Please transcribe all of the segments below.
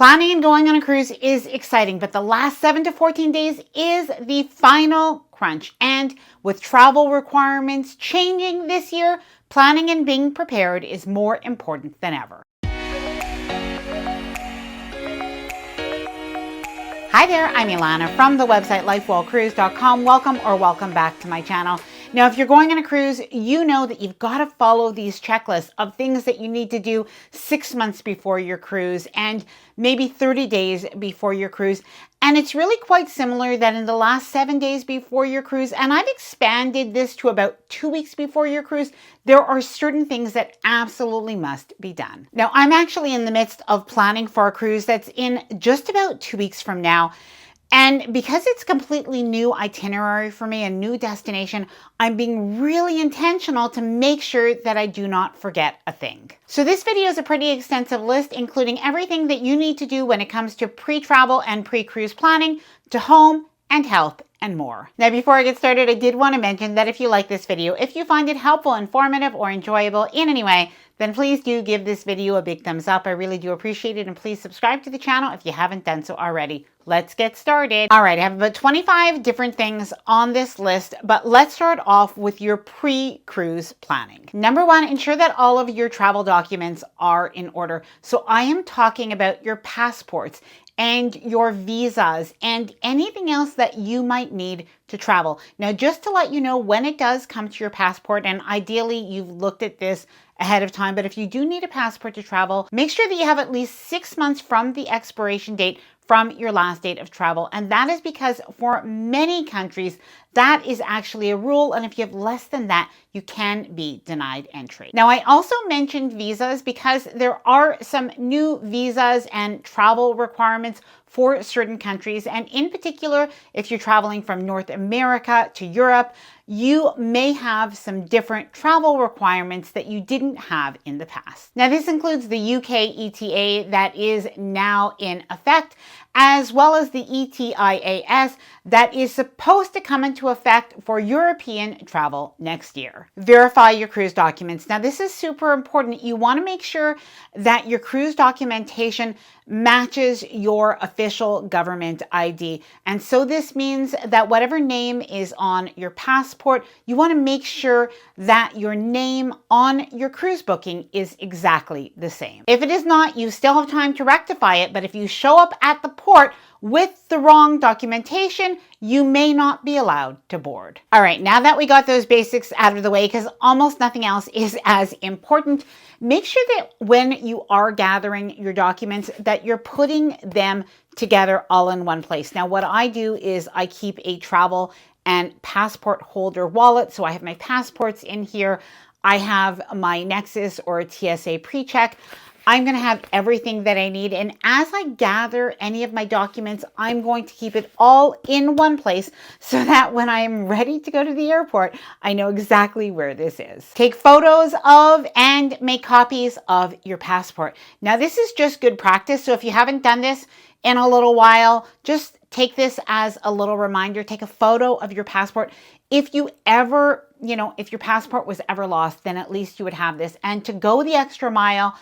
Planning and going on a cruise is exciting, but the last 7 to 14 days is the final crunch. And with travel requirements changing this year, planning and being prepared is more important than ever. Hi there, I'm Ilana from the website lifewellcruise.com. Welcome back to my channel. Now, if you're going on a cruise, you know that you've got to follow these checklists of things that you need to do 6 months before your cruise and maybe 30 days before your cruise. And it's really quite similar that in the last 7 days before your cruise, and I've expanded this to about 2 weeks before your cruise, there are certain things that absolutely must be done. Now, I'm actually in the midst of planning for a cruise that's in just about 2 weeks from now. And because it's a completely new itinerary for me, a new destination, I'm being really intentional to make sure that I do not forget a thing. So this video is a pretty extensive list, including everything that you need to do when it comes to pre-travel and pre-cruise planning, to home and health and more. Now, before I get started, I did want to mention that if you like this video, if you find it helpful, informative, or enjoyable in any way, then please do give this video a big thumbs up. I really do appreciate it. And please subscribe to the channel if you haven't done so already. Let's get started. All right, I have about 25 different things on this list, but let's start off with your pre-cruise planning. Number one, ensure that all of your travel documents are in order. So I am talking about your passports and your visas and anything else that you might need to travel. Now, just to let you know, when it does come to your passport, and ideally you've looked at this ahead of time, but if you do need a passport to travel, make sure that you have at least 6 months from the expiration date from your last date of travel. And that is because for many countries, that is actually a rule. And if you have less than that, you can be denied entry. Now, I also mentioned visas because there are some new visas and travel requirements for certain countries. And in particular, if you're traveling from North America to Europe, you may have some different travel requirements that you didn't have in the past. Now, this includes the UK ETA that is now in effect, as well as the ETIAS that is supposed to come into effect for European travel next year. Verify your cruise documents. Now, this is super important. You want to make sure that your cruise documentation matches your official government ID. And so this means that whatever name is on your passport, you want to make sure that your name on your cruise booking is exactly the same. If it is not, you still have time to rectify it, but if you show up at the port with the wrong documentation, you may not be allowed to board. All right, now that we got those basics out of the way, because almost nothing else is as important, make sure that when you are gathering your documents, that you're putting them together all in one place. Now, what I do is I keep a travel and passport holder wallet. So I have my passports in here. I have my Nexus or TSA PreCheck. I'm going to have everything that I need. And as I gather any of my documents, I'm going to keep it all in one place so that when I'm ready to go to the airport, I know exactly where this is. Take photos of and make copies of your passport. Now, this is just good practice. So if you haven't done this in a little while, just take this as a little reminder. Take a photo of your passport. If you ever, if your passport was ever lost, then at least you would have this. And to go the extra mile,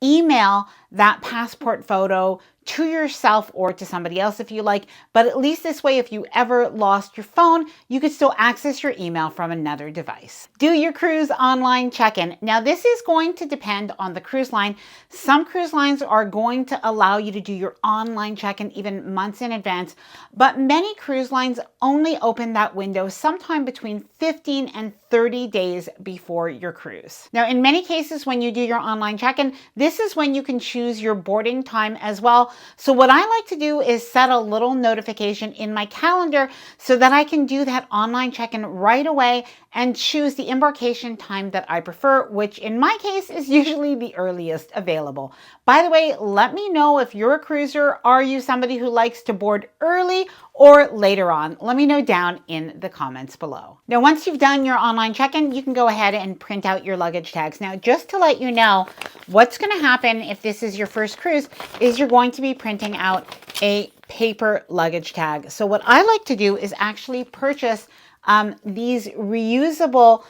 email that passport photo to yourself or to somebody else if you like, but at least this way, if you ever lost your phone, you could still access your email from another device. Do your cruise online check-in. Now, this is going to depend on the cruise line. Some cruise lines are going to allow you to do your online check-in even months in advance, but many cruise lines only open that window sometime between 15 and 30 days before your cruise. Now, in many cases, when you do your online check-in, this is when you can choose your boarding time as well. So what I like to do is set a little notification in my calendar so that I can do that online check-in right away and choose the embarkation time that I prefer, which in my case is usually the earliest available. By the way, let me know if you're a cruiser. Are you somebody who likes to board early or later on? Let me know down in the comments below. Now, once you've done your online check-in, you can go ahead and print out your luggage tags. Now, just to let you know, what's going to happen if this is your first cruise is you're going to be printing out a paper luggage tag. So what I like to do is actually purchase these reusable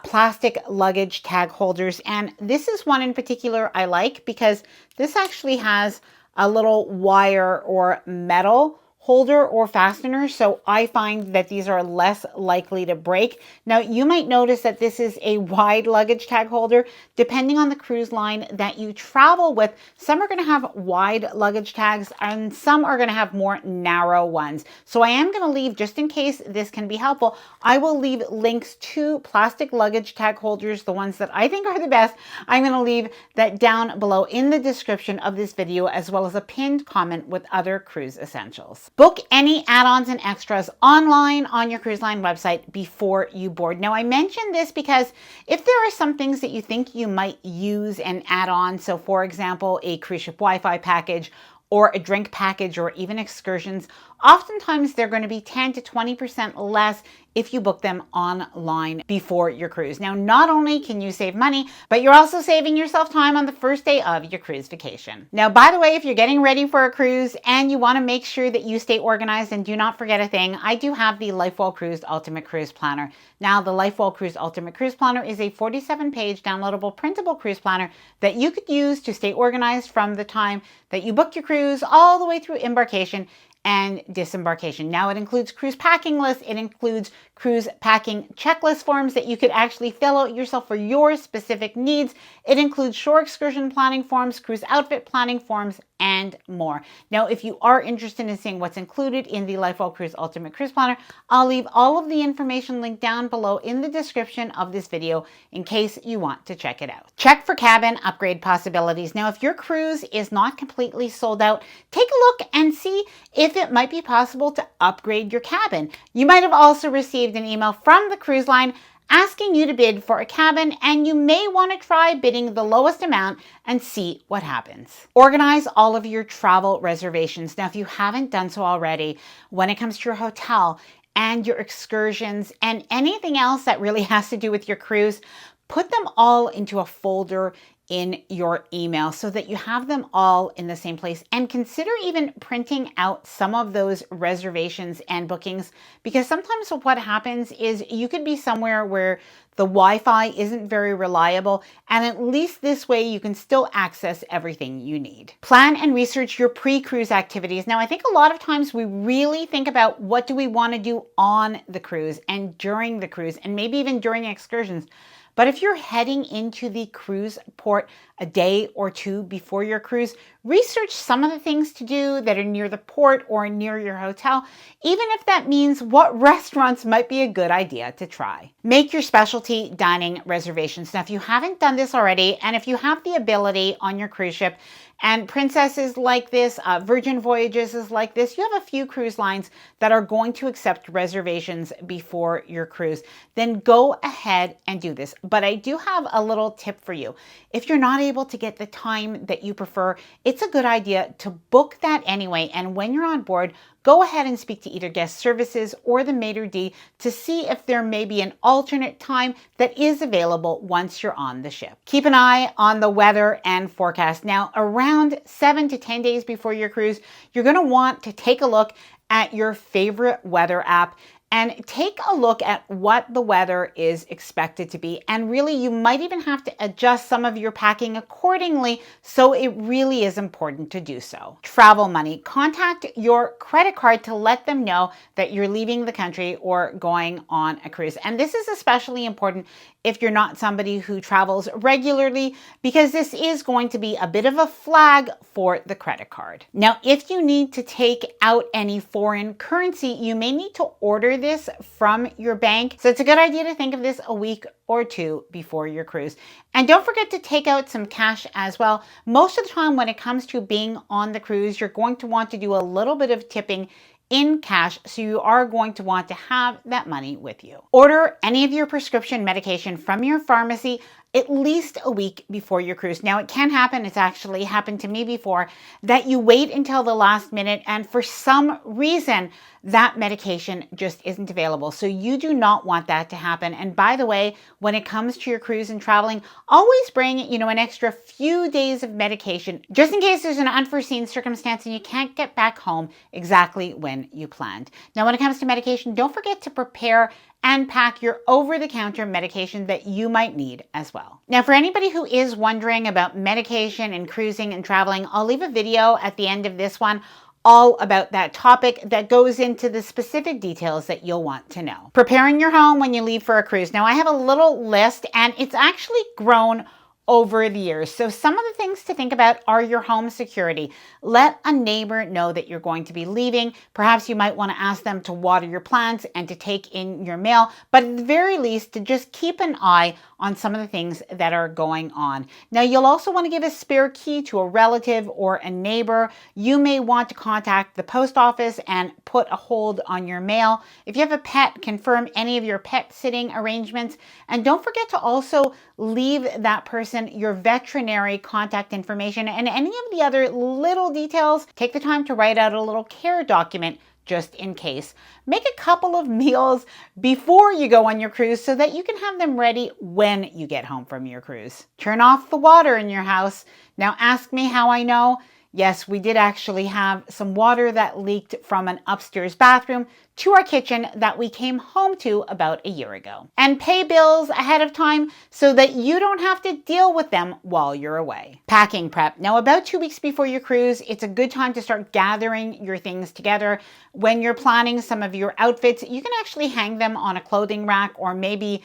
plastic luggage tag holders. And this is one in particular I like because this actually has a little wire or metal holder or fastener, so I find that these are less likely to break. Now, you might notice that this is a wide luggage tag holder. Depending on the cruise line that you travel with, some are going to have wide luggage tags and some are going to have more narrow ones. So I am going to leave, just in case this can be helpful, I will leave links to plastic luggage tag holders, the ones that I think are the best. I'm going to leave that down below in the description of this video, as well as a pinned comment with other cruise essentials. Book any add-ons and extras online on your cruise line website before you board. Now, I mentioned this because if there are some things that you think you might use and add on, so for example, a cruise ship Wi-Fi package or a drink package or even excursions, oftentimes they're going to be 10 to 20% less if you book them online before your cruise. Now, not only can you save money, but you're also saving yourself time on the first day of your cruise vacation. Now, by the way, if you're getting ready for a cruise and you want to make sure that you stay organized and do not forget a thing, I do have the LifeWell Cruise Ultimate Cruise Planner. Now, the LifeWell Cruise Ultimate Cruise Planner is a 47-page downloadable printable cruise planner that you could use to stay organized from the time that you book your cruise all the way through embarkation and disembarkation. Now, it includes cruise packing lists, it includes cruise packing checklist forms that you could actually fill out yourself for your specific needs. It includes shore excursion planning forms, cruise outfit planning forms, and more. Now, if you are interested in seeing what's included in the LifeWell Cruise Ultimate Cruise Planner, I'll leave all of the information linked down below in the description of this video in case you want to check it out. Check for cabin upgrade possibilities. Now, if your cruise is not completely sold out, take a look and see if it might be possible to upgrade your cabin. You might have also received an email from the cruise line asking you to bid for a cabin, and you may want to try bidding the lowest amount and see what happens. Organize all of your travel reservations. Now, if you haven't done so already, when it comes to your hotel and your excursions and anything else that really has to do with your cruise, put them all into a folder in your email so that you have them all in the same place, and consider even printing out some of those reservations and bookings, because sometimes what happens is you could be somewhere where the Wi-Fi isn't very reliable, and at least this way you can still access everything you need. Plan and research your pre-cruise activities. Now, I think a lot of times we really think about what do we want to do on the cruise and during the cruise and maybe even during excursions. But if you're heading into the cruise port a day or two before your cruise, research some of the things to do that are near the port or near your hotel, even if that means what restaurants might be a good idea to try. Make your specialty dining reservations. Now, if you haven't done this already, and if you have the ability on your cruise ship, and Princess is like this, Virgin Voyages is like this, you have a few cruise lines that are going to accept reservations before your cruise, then go ahead and do this. But I do have a little tip for you. If you're not able to get the time that you prefer, it's a good idea to book that anyway. And when you're on board, go ahead and speak to either guest services or the maitre d' to see if there may be an alternate time that is available once you're on the ship. Keep an eye on the weather and forecast. Now, around 7 to 10 days before your cruise, you're going to want to take a look at your favorite weather app and take a look at what the weather is expected to be. And really, you might even have to adjust some of your packing accordingly, so it really is important to do so. Travel money. Contact your credit card to let them know that you're leaving the country or going on a cruise. And this is especially important if you're not somebody who travels regularly, because this is going to be a bit of a flag for the credit card. Now, if you need to take out any foreign currency, you may need to order this from your bank. So it's a good idea to think of this a week or two before your cruise. And don't forget to take out some cash as well. Most of the time when it comes to being on the cruise, you're going to want to do a little bit of tipping in cash, so you are going to want to have that money with you. Order any of your prescription medication from your pharmacy at least a week before your cruise. Now, it can happen, it's actually happened to me before, that you wait until the last minute and for some reason that medication just isn't available. So you do not want that to happen. And by the way, when it comes to your cruise and traveling, always bring, an extra few days of medication just in case there's an unforeseen circumstance and you can't get back home exactly when you planned. Now, when it comes to medication, don't forget to prepare and pack your over-the-counter medication that you might need as well. Now, for anybody who is wondering about medication and cruising and traveling, I'll leave a video at the end of this one all about that topic that goes into the specific details that you'll want to know. Preparing your home when you leave for a cruise. Now, I have a little list, and it's actually grown over the years. So some of the things to think about are your home security. Let a neighbor know that you're going to be leaving. Perhaps you might want to ask them to water your plants and to take in your mail, but at the very least to just keep an eye on some of the things that are going on. Now, you'll also want to give a spare key to a relative or a neighbor. You may want to contact the post office and put a hold on your mail. If you have a pet, confirm any of your pet sitting arrangements. And don't forget to also leave that person your veterinary contact information and any of the other little details. Take the time to write out a little care document just in case. Make a couple of meals before you go on your cruise so that you can have them ready when you get home from your cruise. Turn off the water in your house. Now ask me how I know. Yes, we did actually have some water that leaked from an upstairs bathroom to our kitchen that we came home to about a year ago. And pay bills ahead of time so that you don't have to deal with them while you're away. Packing prep. Now, about 2 weeks before your cruise, it's a good time to start gathering your things together. When you're planning some of your outfits, you can actually hang them on a clothing rack or maybe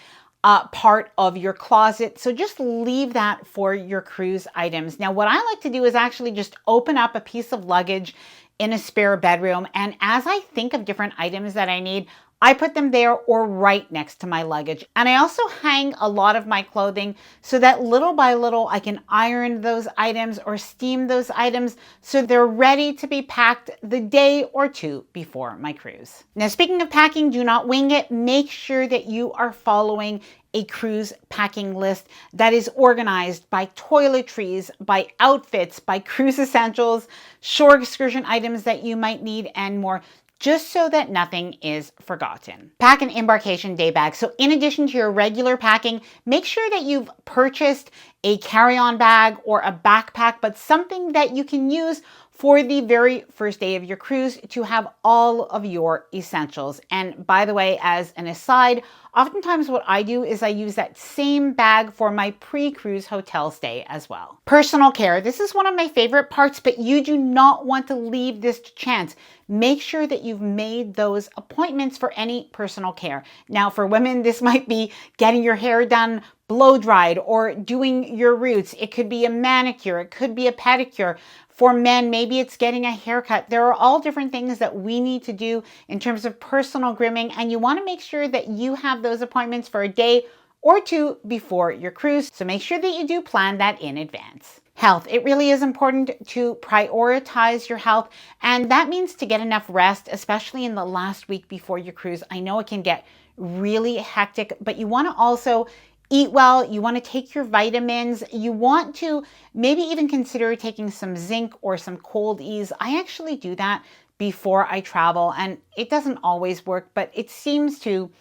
part of your closet. So just leave that for your cruise items. Now, what I like to do is actually just open up a piece of luggage in a spare bedroom. And as I think of different items that I need, I put them there or right next to my luggage. And I also hang a lot of my clothing so that little by little I can iron those items or steam those items so they're ready to be packed the day or two before my cruise. Now, speaking of packing, do not wing it. Make sure that you are following a cruise packing list that is organized by toiletries, by outfits, by cruise essentials, shore excursion items that you might need, and more, just so that nothing is forgotten. Pack an embarkation day bag. So in addition to your regular packing, make sure that you've purchased a carry-on bag or a backpack, but something that you can use for the very first day of your cruise to have all of your essentials. And by the way, as an aside, oftentimes what I do is I use that same bag for my pre-cruise hotel stay as well. Personal care. This is one of my favorite parts, but you do not want to leave this to chance. Make sure that you've made those appointments for any personal care. Now, for women, this might be getting your hair done, blow dried, or doing your roots. It could be a manicure. It could be a pedicure. For men, maybe it's getting a haircut. There are all different things that we need to do in terms of personal grooming, and you want to make sure that you have those appointments for a day or two before your cruise. So make sure that you do plan that in advance. Health. It really is important to prioritize your health, and that means to get enough rest, especially in the last week before your cruise. I know it can get really hectic, but you want to also eat well, you want to take your vitamins, you want to maybe even consider taking some zinc or some cold ease. I actually do that before I travel, and it doesn't always work, but it seems to,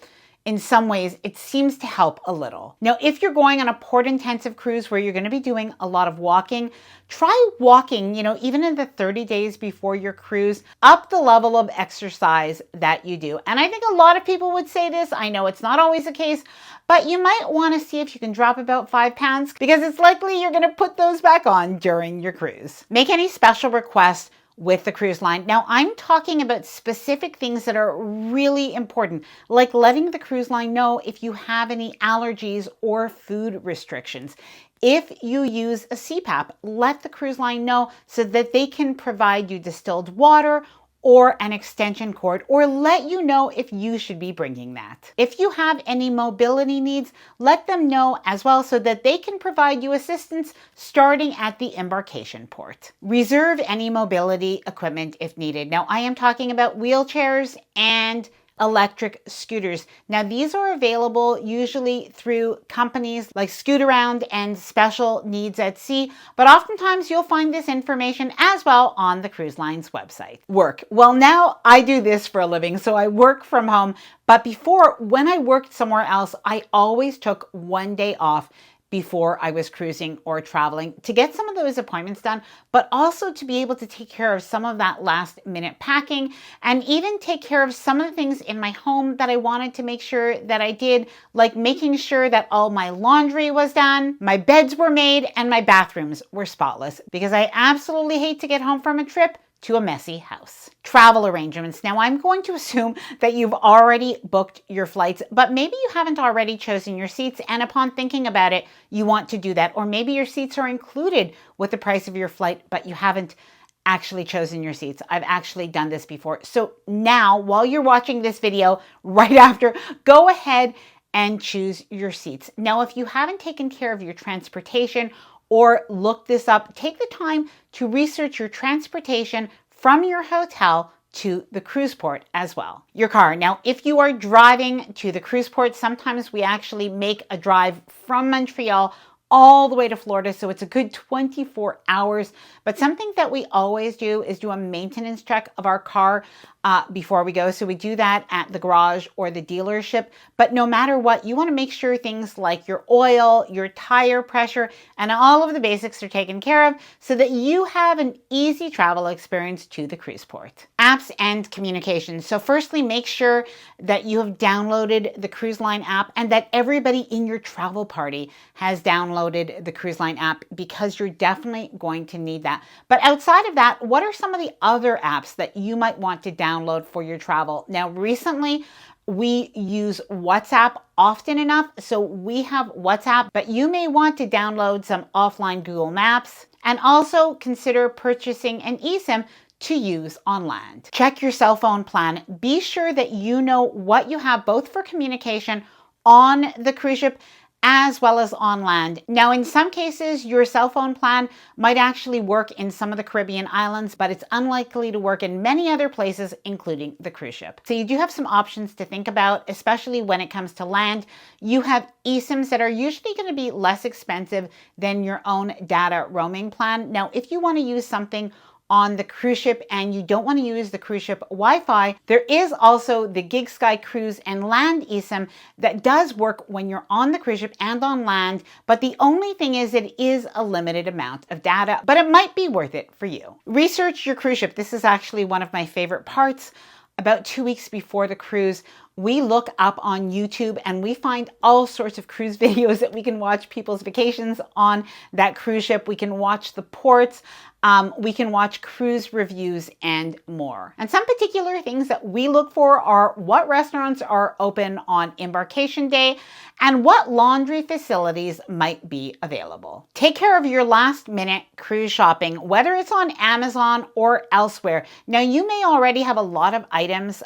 in some ways, it seems to help a little. Now, if you're going on a port-intensive cruise where you're going to be doing a lot of walking, try walking, even in the 30 days before your cruise, up the level of exercise that you do. And I think a lot of people would say this. I know it's not always the case, but you might want to see if you can drop about 5 pounds because it's likely you're going to put those back on during your cruise. Make any special requests with the cruise line. Now, I'm talking about specific things that are really important, like letting the cruise line know if you have any allergies or food restrictions. If you use a CPAP, let the cruise line know so that they can provide you distilled water or an extension cord, or let you know if you should be bringing that. If you have any mobility needs, let them know as well so that they can provide you assistance starting at the embarkation port. Reserve any mobility equipment if needed. Now, I am talking about wheelchairs and electric scooters. Now, these are available usually through companies like Scootaround and Special Needs at Sea, but oftentimes you'll find this information as well on the cruise line's website. Work. Well, now I do this for a living, so I work from home, but before, when I worked somewhere else, I always took one day off before I was cruising or traveling to get some of those appointments done, but also to be able to take care of some of that last minute packing and even take care of some of the things in my home that I wanted to make sure that I did, like making sure that all my laundry was done, my beds were made, and my bathrooms were spotless, because I absolutely hate to get home from a trip to a messy house. Travel arrangements. Now, I'm going to assume that you've already booked your flights, but maybe you haven't already chosen your seats, and upon thinking about it, you want to do that. Or maybe your seats are included with the price of your flight, but you haven't actually chosen your seats. I've actually done this before. So now, while you're watching this video, right after, go ahead and choose your seats. Now, if you haven't taken care of your transportation or look this up, take the time to research your transportation from your hotel to the cruise port as well. Your car. Now, if you are driving to the cruise port, sometimes we actually make a drive from Montreal all the way to Florida, so it's a good 24 hours. But something that we always do is do a maintenance check of our car before we go. So we do that at the garage or the dealership. But no matter what, you want to make sure things like your oil, your tire pressure, and all of the basics are taken care of so that you have an easy travel experience to the cruise port. Apps and communications. So firstly, make sure that you have downloaded the Cruise Line app and that everybody in your travel party has downloaded the Cruise Line app, because you're definitely going to need that. But outside of that, what are some of the other apps that you might want to download for your travel? Now, recently, we use WhatsApp often enough, so we have WhatsApp, but you may want to download some offline Google Maps and also consider purchasing an eSIM to use on land. Check your cell phone plan. Be sure that you know what you have both for communication on the cruise ship as well as on land. Now, in some cases, your cell phone plan might actually work in some of the Caribbean islands, but it's unlikely to work in many other places, including the cruise ship. So you do have some options to think about, especially when it comes to land. You have eSIMs that are usually going to be less expensive than your own data roaming plan. Now, if you want to use something on the cruise ship and you don't want to use the cruise ship Wi-Fi, there is also the Gig Sky Cruise and Land eSIM that does work when you're on the cruise ship and on land, but the only thing is it is a limited amount of data, but it might be worth it for you. Research your cruise ship. This is actually one of my favorite parts. About 2 weeks before the cruise, we look up on YouTube and we find all sorts of cruise videos that we can watch people's vacations on that cruise ship. We can watch the ports. We can watch cruise reviews and more. And some particular things that we look for are what restaurants are open on embarkation day and what laundry facilities might be available. Take care of your last minute cruise shopping, whether it's on Amazon or elsewhere. Now, you may already have a lot of items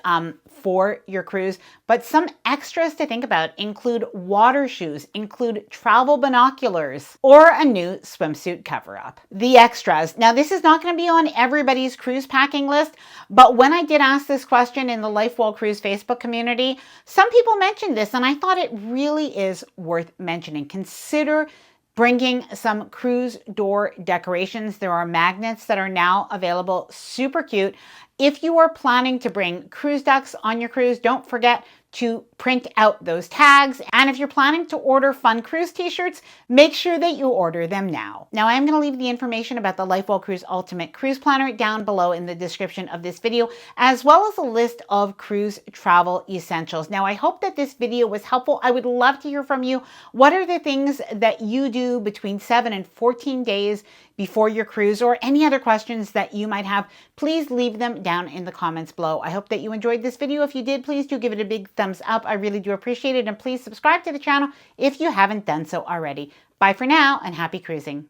for your cruise, but some extras to think about include water shoes, include travel binoculars, or a new swimsuit cover-up. The extras. Now, this is not going to be on everybody's cruise packing list, but when I did ask this question in the LifeWell Cruise Facebook community, some people mentioned this, and I thought it really is worth mentioning. Consider bringing some cruise door decorations. There are magnets that are now available, super cute. If you are planning to bring cruise ducks on your cruise, don't forget to print out those tags. And if you're planning to order fun cruise t-shirts, make sure that you order them now. Now, I'm going to leave the information about the LifeWell Cruise Ultimate Cruise Planner down below in the description of this video, as well as a list of cruise travel essentials. Now, I hope that this video was helpful. I would love to hear from you. What are the things that you do between 7 and 14 days before your cruise, or any other questions that you might have? Please leave them down in the comments below. I hope that you enjoyed this video. If you did, please do give it a big thumbs up. I really do appreciate it. And please subscribe to the channel if you haven't done so already. Bye for now and happy cruising.